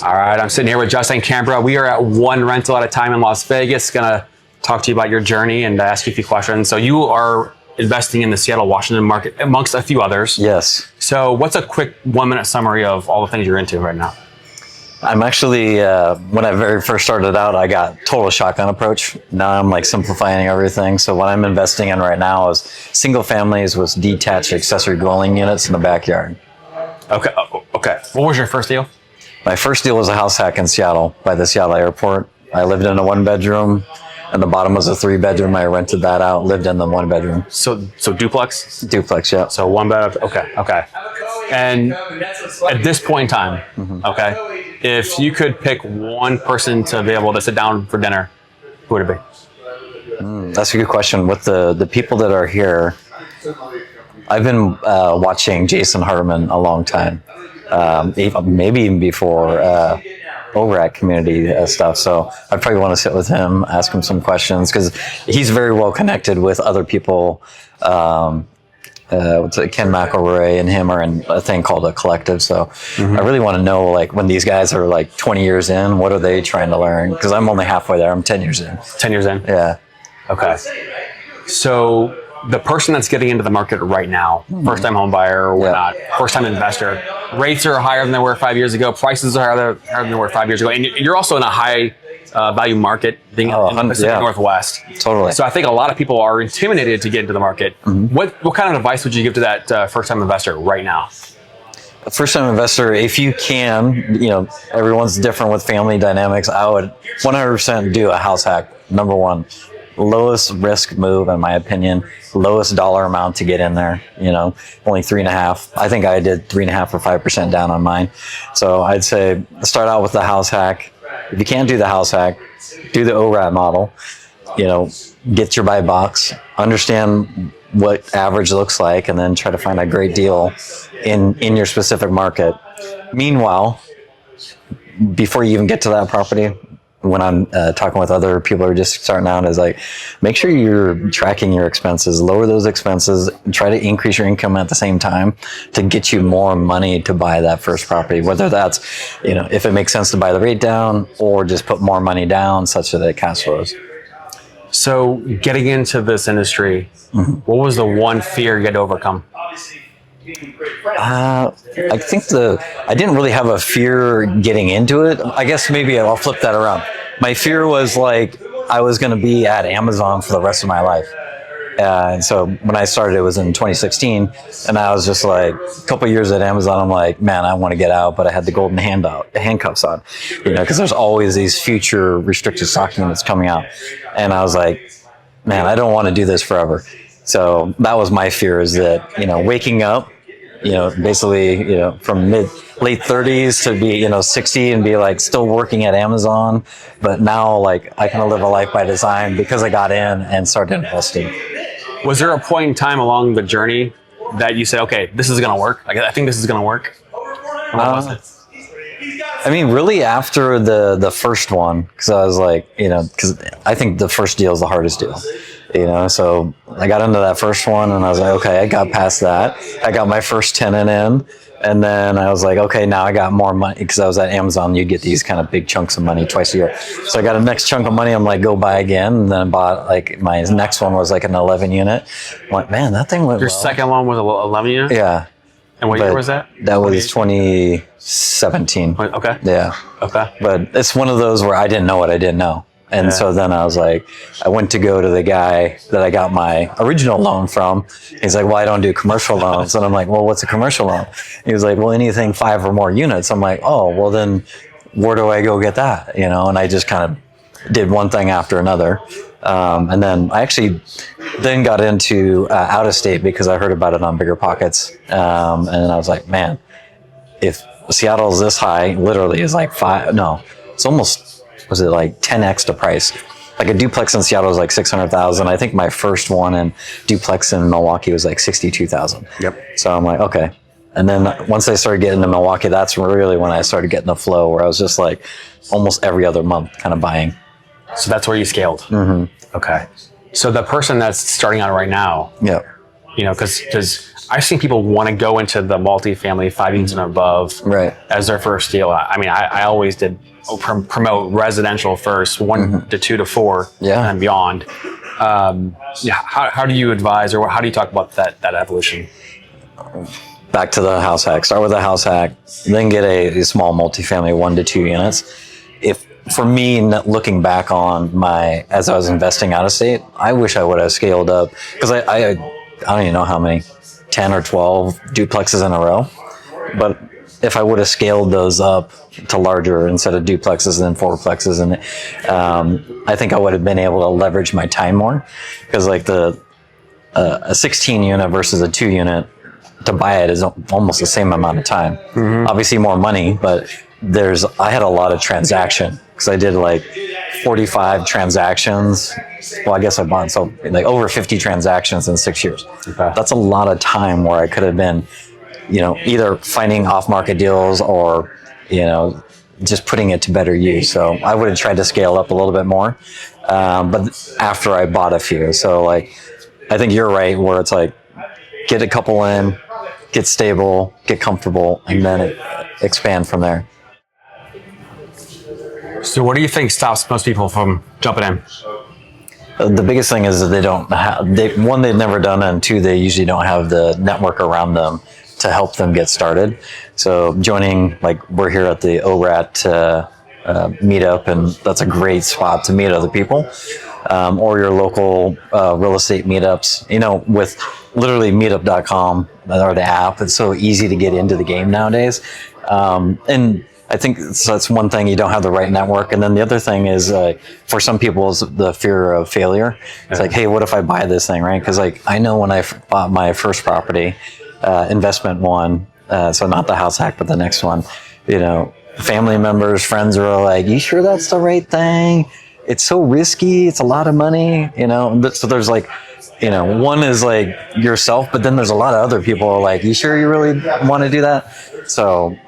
All right, I'm sitting here with Justin Cambra. We are at One Rental at a Time in Las Vegas. Gonna talk to you about your journey and ask you a few questions. So you are investing in the Seattle, Washington market amongst a few others. Yes. So what's a quick 1-minute summary of all the things you're into right now? I'm actually, when I very first started out, I got total shotgun approach. Now I'm like simplifying everything. So what I'm investing in right now is single families with detached accessory dwelling units in the backyard. Okay. Okay. What was your first deal? My first deal was a house hack in Seattle by the Seattle airport. I lived in a 1-bedroom and the bottom was a 3-bedroom. I rented that out, lived in the 1-bedroom. So duplex? Duplex, yeah. So 1 bed. Okay. And at this point in time, okay, if you could pick one person to be able to sit down for dinner, who would it be? That's a good question. With the people that are here, I've been watching Jason Hartman a long time, maybe even before ORAC community stuff. So I probably want to sit with him, ask him some questions, because he's very well connected with other people. Ken McElroy and him are in a thing called a collective. So I really want to know, like, when these guys are like 20 years in, what are they trying to learn? Because I'm only halfway there. I'm 10 years in. 10 years in? Yeah. Okay. So the person that's getting into the market right now, first-time home buyer or whatnot, first-time investor, rates are higher than they were 5 years ago. Prices are higher than they were 5 years ago. And you're also in a high value market being in the Pacific Northwest. Totally. So I think a lot of people are intimidated to get into the market. What kind of advice would you give to that first-time investor right now? A first-time investor, if you can, everyone's different with family dynamics. I would 100% do a house hack. Number one, lowest risk move, in my opinion, lowest dollar amount to get in there, only 3.5. I think I did 3.5 or 5% down on mine. So I'd say start out with the house hack. If you can't do the house hack, do the ORAT model, get your buy box, understand what average looks like, and then try to find a great deal in your specific market. Meanwhile, before you even get to that property, when I'm talking with other people who are just starting out, is like, make sure you're tracking your expenses, lower those expenses, and try to increase your income at the same time to get you more money to buy that first property. Whether that's, if it makes sense to buy the rate down or just put more money down such that it cash flows. So getting into this industry, what was the one fear you had to overcome? I think I didn't really have a fear getting into it. I guess maybe I'll flip that around. My fear was like I was going to be at Amazon for the rest of my life. And so when I started, it was in 2016, and I was just like a couple of years at Amazon. I'm like, man, I want to get out, but I had the golden handcuffs on, because there's always these future restricted stock units coming out, and I was like, man, I don't want to do this forever. So that was my fear, is that, waking up, basically, from late 30s to be, 60 and be like still working at Amazon. But now, like, I kind of live a life by design because I got in and started investing. Was there a point in time along the journey that you said, okay, this is going to work? Like, I think this is going to work? What was it? I mean, really after the first one, because I was like, because I think the first deal is the hardest deal. So I got into that first one and I was like, okay, I got past that. I got my first tenant in, and then I was like, okay, now I got more money, because I was at Amazon. You get these kind of big chunks of money twice a year. So I got a next chunk of money. I'm like, go buy again. And then I bought, like, my next one was like an 11 unit. I'm like, man, that thing went well. Your second one was 11 unit? Yeah. And what year was that? That was 2017. Okay. Yeah. Okay. But it's one of those where I didn't know what I didn't know. And so then I was like, I went to go to the guy that I got my original loan from. He's like, well, I don't do commercial loans. And I'm like, well, what's a commercial loan? He was like, well, anything 5 or more units. I'm like, oh, well, then where do I go get that? And I just kind of did one thing after another. And then I actually then got into out of state because I heard about it on Bigger Pockets. And I was like, man, if Seattle's this high, literally is like it's almost, was it like 10x the price? Like a duplex in Seattle was like 600,000. I think my first one in duplex in Milwaukee was like 62,000. Yep. So I'm like, okay. And then once I started getting to Milwaukee, that's really when I started getting the flow, where I was just like almost every other month kind of buying. So that's where you scaled. Okay. So the person that's starting out right now, You know, because I've seen people want to go into the multifamily 5 units and above Right. as their first deal. I mean, I always did promote residential first, 1 to 2 to 4 and beyond. Yeah, how do you advise, or how do you talk about that evolution? Back to the house hack. Start with a house hack, then get a small multifamily 1 to 2 units. If for me, looking back on as I was investing out of state, I wish I would have scaled up, because I don't even know how many, 10 or 12 duplexes in a row. But if I would have scaled those up to larger instead of duplexes and then fourplexes, and I think I would have been able to leverage my time more, because like a 16 unit versus a 2 unit, to buy it is almost the same amount of time. Obviously more money, but I had a lot of transaction, because I did like 45 transactions. Well, I guess I bought like over 50 transactions in 6 years. Okay. That's a lot of time where I could have been, either finding off-market deals or, just putting it to better use. So I would have tried to scale up a little bit more, but after I bought a few. So like, I think you're right, where it's like, get a couple in, get stable, get comfortable, and then expand from there. So what do you think stops most people from jumping in? The biggest thing is that they don't have, one, they've never done it, and two, they usually don't have the network around them to help them get started. So joining, like we're here at the ORAT meetup, and that's a great spot to meet other people, or your local real estate meetups. With literally meetup.com or the app, it's so easy to get into the game nowadays. And I think that's one thing, you don't have the right network. And then the other thing is, for some people, is the fear of failure. It's like, hey, what if I buy this thing, right? Because like, I know when I bought my first property, investment one, so not the house hack, but the next one, family members, friends are like, you sure that's the right thing? It's so risky. It's a lot of money, So there's like, one is like yourself, but then there's a lot of other people are like, you sure you really want to do that? So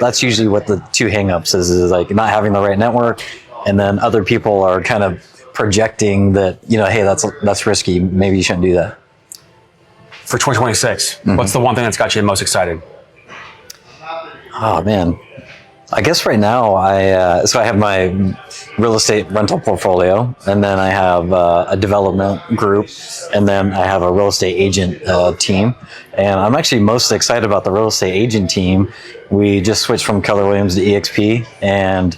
that's usually what the two hangups is like not having the right network. And then other people are kind of projecting that, hey, that's risky. Maybe you shouldn't do that. For 2026, what's the one thing that's got you most excited? Oh man, I guess right now I have my real estate rental portfolio, and then I have a development group, and then I have a real estate agent team. And I'm actually most excited about the real estate agent team. We just switched from Keller Williams to EXP, and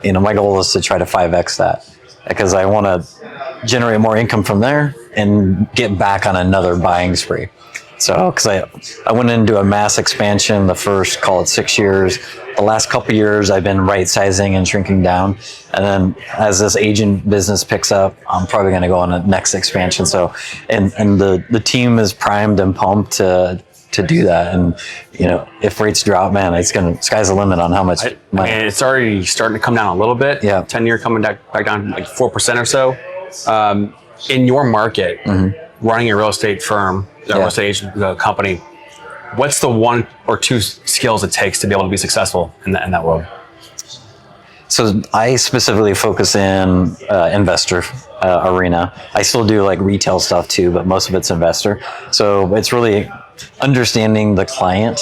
my goal is to try to 5x that, because I want to generate more income from there and get back on another buying spree. So, because I went into a mass expansion the first, call it 6 years. The last couple of years, I've been right sizing and shrinking down. And then as this agent business picks up, I'm probably going to go on a next expansion. So, and the team is primed and pumped to do that. And, if rates drop, man, sky's the limit on how much money. And it's already starting to come down a little bit. Yeah. 10-year coming back down like 4% or so. In your market, running a real estate firm, real estate agent company, what's the 1 or 2 skills it takes to be able to be successful in that world? So I specifically focus in investor arena. I still do like retail stuff too, but most of it's investor. So it's really understanding the client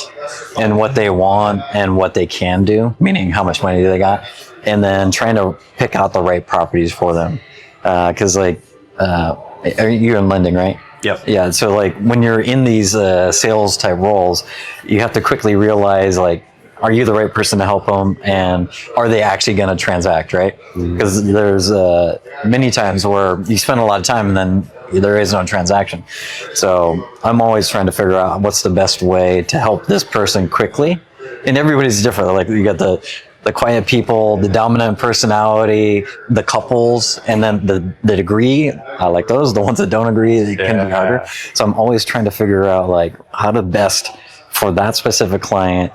and what they want and what they can do, meaning how much money they got, and then trying to pick out the right properties for them. Because you're in lending, right? Yep. Yeah. So like when you're in these sales type roles, you have to quickly realize like, are you the right person to help them, and are they actually going to transact, right? Because there's many times where you spend a lot of time and then there is no transaction. So I'm always trying to figure out what's the best way to help this person quickly. And everybody's different. Like you got the quiet people, the dominant personality, the couples, and then the degree. I like those. The ones that don't agree, they can be harder. So I'm always trying to figure out like how to best for that specific client,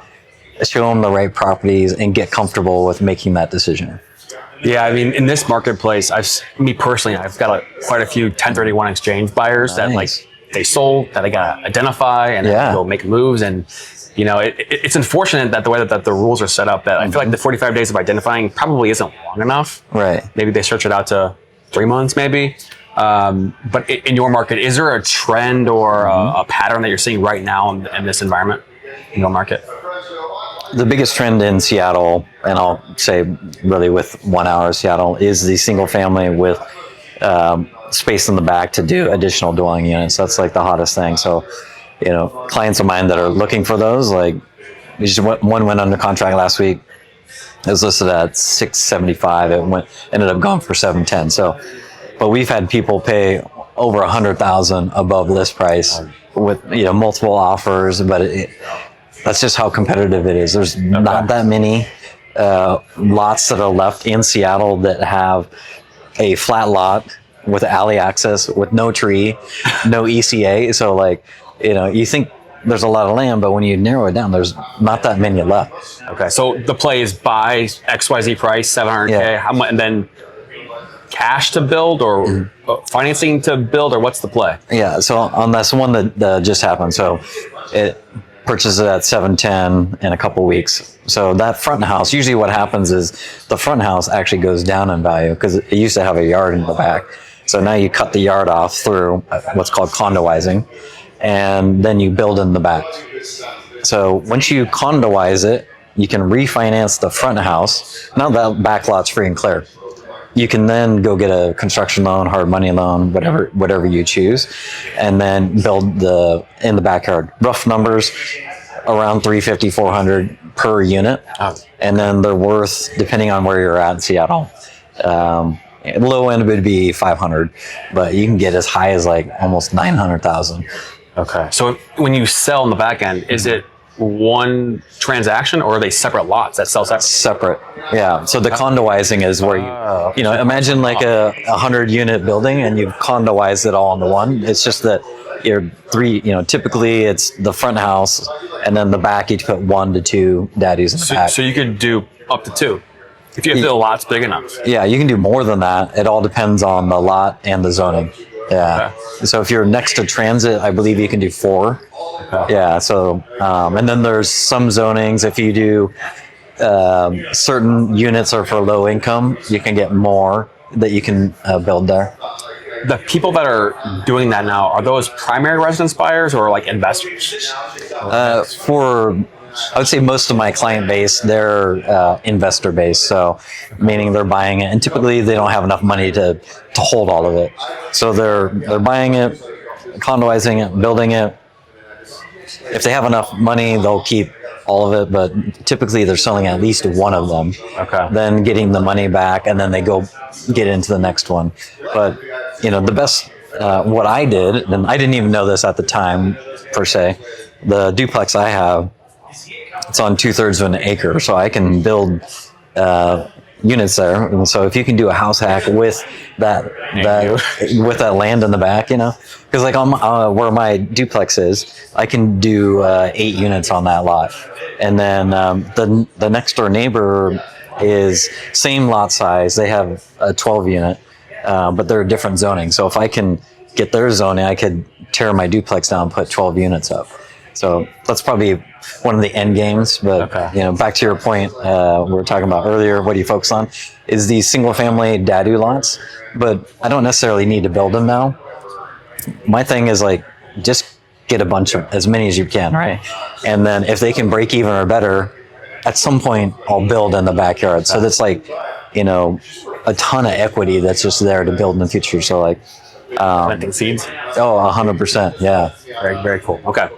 show them the right properties and get comfortable with making that decision. Yeah, I mean, in this marketplace, I've got quite a few 1031 exchange buyers that like they sold, that they got to identify and go make moves. And it's unfortunate that the way that the rules are set up, that I feel like the 45 days of identifying probably isn't long enough. Right. Maybe they stretch it out to 3 months, maybe. But in your market, is there a trend or a pattern that you're seeing right now in this environment in your market? The biggest trend in Seattle, and I'll say really with 1 hour of Seattle, is the single family with space in the back to do additional dwelling units. That's like the hottest thing. So, clients of mine that are looking for those, like one went under contract last week. It was listed at 675. It ended up going for 710. So, but we've had people pay over 100,000 above list price with multiple offers. But that's just how competitive it is. There's not that many lots that are left in Seattle that have a flat lot with alley access, with no tree, no ECA. So you think there's a lot of land, but when you narrow it down, there's not that many left. Okay, so the play is buy XYZ price, 700K, how much, and then cash to build or financing to build, or what's the play? Yeah, so on this one that just happened, so it purchases it at 710 in a couple weeks. So that front house, usually what happens is the front house actually goes down in value because it used to have a yard in the back. So now you cut the yard off through what's called condoizing, and then you build in the back. So once you condoize it, you can refinance the front house. Now that back lot's free and clear. You can then go get a construction loan, hard money loan, whatever you choose, and then build in the backyard. Rough numbers, around 350, 400 per unit, and then they're worth, depending on where you're at in Seattle. Low end would be 500, but you can get as high as like almost 900,000. Okay. So when you sell in the back end, is it one transaction or are they separate lots that sell separate? Separate. Yeah. So the condoizing is where you imagine like a 100-unit building and you've condoized it all into one. It's just that you're typically it's the front house and then the back you put 1 to 2 daddies in the back. So you could do up to 2 if the lot's big enough. Yeah, you can do more than that. It all depends on the lot and the zoning. Yeah. Okay. So if you're next to transit, I believe you can do 4. Okay. Yeah. So, and then there's some zonings. If you do certain units are for low income, you can get more that you can build there. The people that are doing that now, are those primary residence buyers or like investors? I would say most of my client base, they're investor base. So meaning they're buying it, and typically they don't have enough money to hold all of it. So they're buying it, condoizing it, building it. If they have enough money, they'll keep all of it, but typically they're selling at least one of them. Okay. Then getting the money back, and then they go get into the next one. But the best, what I did, and I didn't even know this at the time per se, the duplex I have, it's on 2/3 of an acre, so I can build units there. And so if you can do a house hack with that with that land in the back, because like on where my duplex is, I can do 8 units on that lot, and then the next door neighbor is same lot size. They have a 12 unit, but they're different zoning. So if I can get their zoning, I could tear my duplex down and put 12 units up. So that's probably one of the end games. But back to your point, we were talking about earlier, what do you focus on? Is these single family dadu lots. But I don't necessarily need to build them now. My thing is like, just get a bunch of, as many as you can, right? And then if they can break even or better, at some point I'll build in the backyard. So that's like, a ton of equity that's just there to build in the future. So like, planting seeds. Oh, 100%. Yeah. Very, very cool. Okay.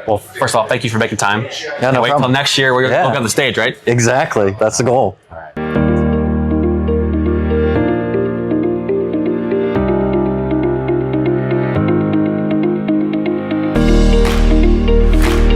Well, first of all, thank you for making time. Yeah, no wait problem. till next year we're going to look on the stage, right? Exactly. That's the goal.